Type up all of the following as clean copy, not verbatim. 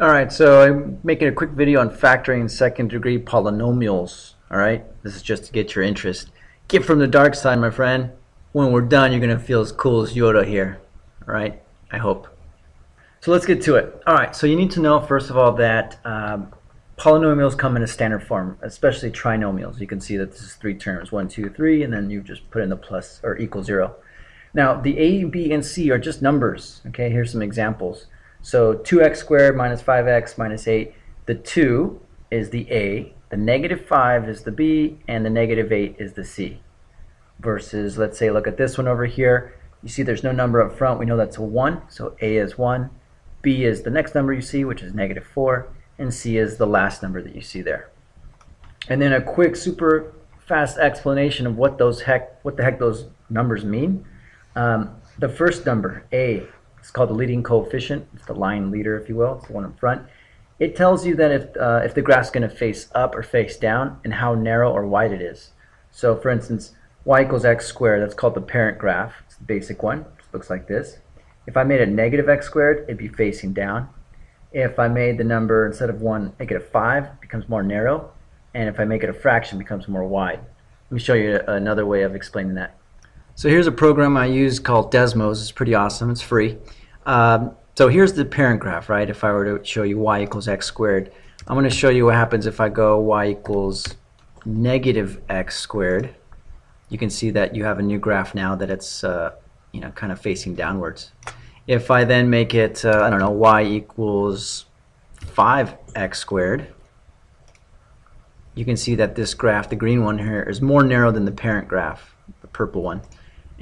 Alright, so I'm making a quick video on factoring second degree polynomials. Alright, this is just to get your interest. Get from the dark side, my friend. When we're done, you're going to feel as cool as Yoda here. Alright, I hope. So let's get to it. Alright, so you need to know first of all that polynomials come in a standard form, especially trinomials. You can see that this is three terms, 1, 2, 3, and then you just put in the plus or equal 0. Now, the a, b, and c are just numbers. Okay, here's some examples. So 2x squared minus 5x minus 8, the 2 is the a, the negative 5 is the b, and the negative 8 is the c. Versus, let's say, look at this one over here. You see there's no number up front. We know that's a 1, so a is 1. B is the next number you see, which is negative 4, and c is the last number that you see there. And then a quick, super fast explanation of what the heck those numbers mean. The first number, a, it's called the leading coefficient. It's the line leader, if you will. It's the one in front. It tells you that if the graph's going to face up or face down and how narrow or wide it is. So, for instance, y equals x squared, that's called the parent graph. It's the basic one. It looks like this. If I made a negative x squared, it'd be facing down. If I made the number, instead of 1, make it a 5, it becomes more narrow. And if I make it a fraction, it becomes more wide. Let me show you another way of explaining that. So here's a program I use called Desmos. It's pretty awesome. It's free. So here's the parent graph, right? If I were to show you y equals x squared, I'm going to show you what happens if I go y equals negative x squared. You can see that you have a new graph now that it's kind of facing downwards. If I then make it, I don't know, y equals 5x squared, you can see that this graph, the green one here, is more narrow than the parent graph, the purple one.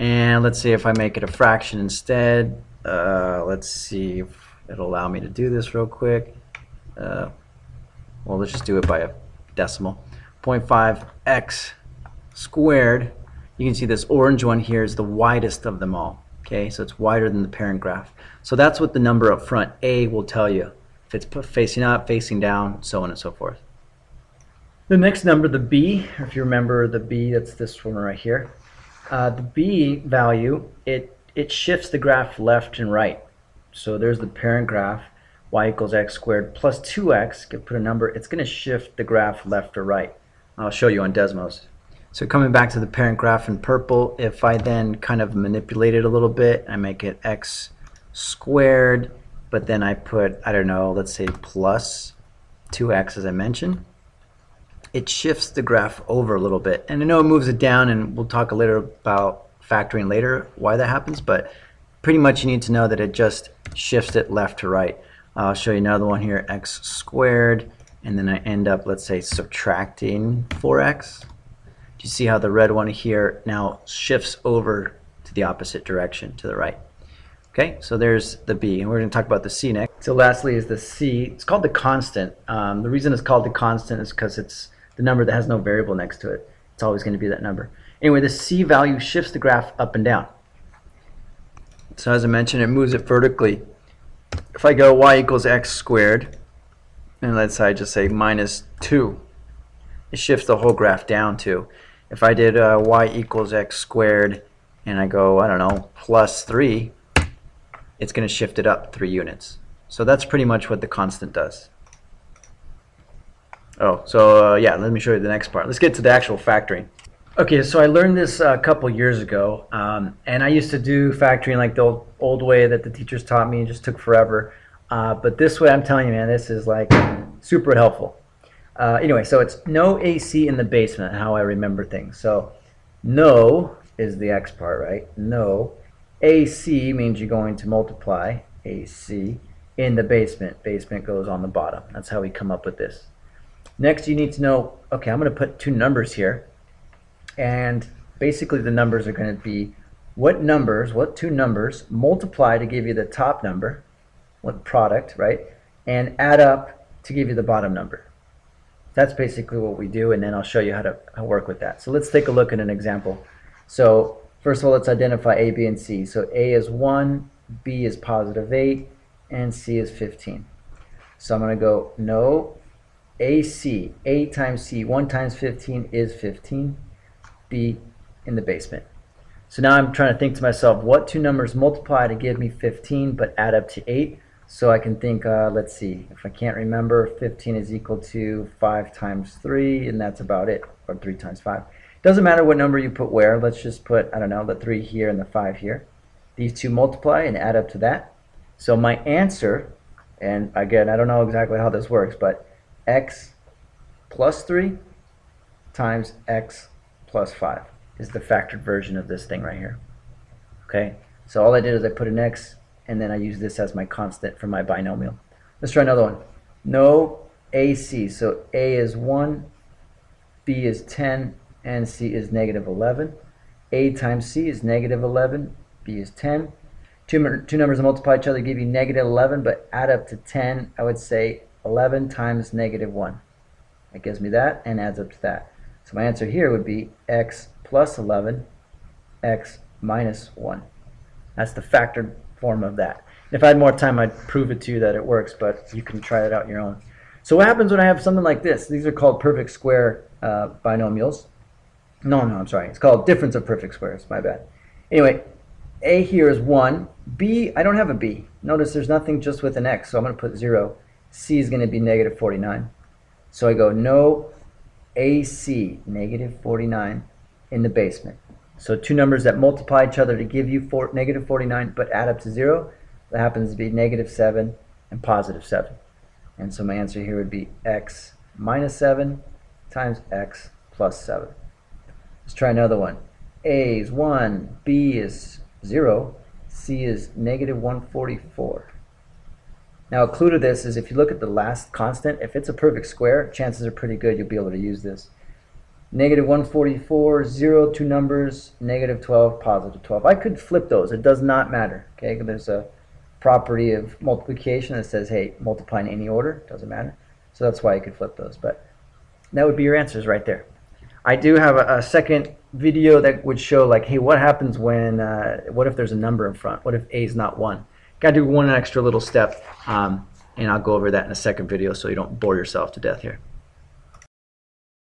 And let's say if I make it a fraction instead, let's see if it'll allow me to do this real quick. Well, let's just do it by a decimal. 0.5x squared. You can see this orange one here is the widest of them all. Okay, so it's wider than the parent graph. So that's what the number up front, a, will tell you. If it's facing up, facing down, so on and so forth. The next number, the b, if you remember the b, that's this one right here. The b value, it shifts the graph left and right. So there's the parent graph, y equals x squared plus 2x, put a number, it's going to shift the graph left or right. I'll show you on Desmos. So coming back to the parent graph in purple, if I then kind of manipulate it a little bit, I make it x squared, but then I put, I don't know, let's say plus 2x as I mentioned. It shifts the graph over a little bit. And I know it moves it down, and we'll talk a little about factoring later why that happens, but pretty much you need to know that it just shifts it left to right. I'll show you another one here, x squared, and then I end up, let's say, subtracting 4x. Do you see how the red one here now shifts over to the opposite direction, to the right? Okay, so there's the b, and we're going to talk about the c next. So lastly is the c. It's called the constant. The reason it's called the constant is because it's the number that has no variable next to it. It's always going to be that number. Anyway, the c value shifts the graph up and down. So as I mentioned, it moves it vertically. If I go y equals x squared, and let's say I just say minus 2, it shifts the whole graph down too. If I did y equals x squared, and I go, I don't know, plus 3, it's going to shift it up 3 units. So that's pretty much what the constant does. Oh, so yeah, let me show you the next part. Let's get to the actual factoring. Okay, so I learned this a couple years ago, and I used to do factoring like the old way that the teachers taught me. It just took forever. But this way, I'm telling you, man, this is like super helpful. Anyway, so it's no AC in the basement, how I remember things. So no is the X part, right? No. AC means you're going to multiply AC in the basement. Basement goes on the bottom. That's how we come up with this. Next, you need to know, okay, I'm going to put two numbers here. And basically the numbers are going to be what two numbers multiply to give you the top number, what product, right? And add up to give you the bottom number. That's basically what we do, and then I'll show you how to work with that. So let's take a look at an example. So first of all, let's identify A, B, and C. So A is 1, B is positive 8, and C is 15. So I'm going to go no, AC, 8 times C, 1 times 15 is 15, B in the basement. So now I'm trying to think to myself, what two numbers multiply to give me 15 but add up to 8? So I can think, let's see, if I can't remember, 15 is equal to 5 times 3, and that's about it, or 3 times 5. Doesn't matter what number you put where. Let's just put, I don't know, the 3 here and the 5 here. These two multiply and add up to that. So my answer, and again, I don't know exactly how this works, but x plus 3 times x plus 5 is the factored version of this thing right here. Okay, so all I did is I put an x, and then I use this as my constant for my binomial. Let's try another one. No AC. So A is 1, B is 10, and C is negative 11. A times C is negative 11, B is 10. Two numbers that multiply each other give you negative 11, but add up to 10. I would say 11 times negative 1. That gives me that and adds up to that. So my answer here would be x plus 11, x minus 1. That's the factored form of that. If I had more time, I'd prove it to you that it works, but you can try it out on your own. So what happens when I have something like this? These are called perfect square binomials. No, I'm sorry. It's called difference of perfect squares. My bad. Anyway, A here is 1. B, I don't have a B. Notice there's nothing just with an x, so I'm going to put 0. C is going to be negative 49. So I go no AC, negative 49, in the basement. So two numbers that multiply each other to give you negative 49 but add up to 0, that happens to be negative 7 and positive 7. And so my answer here would be x minus 7 times x plus 7. Let's try another one. A is 1, B is 0, C is negative 144. Now a clue to this is if you look at the last constant, if it's a perfect square, chances are pretty good you'll be able to use this. Negative 144, 0, two numbers, negative 12, positive 12. I could flip those. It does not matter. Okay, there's a property of multiplication that says, hey, multiply in any order. Doesn't matter. So that's why I could flip those. But that would be your answers right there. I do have a second video that would show, like, hey, what happens when, what if there's a number in front? What if A is not 1? Got to do one extra little step, and I'll go over that in a second video so you don't bore yourself to death here.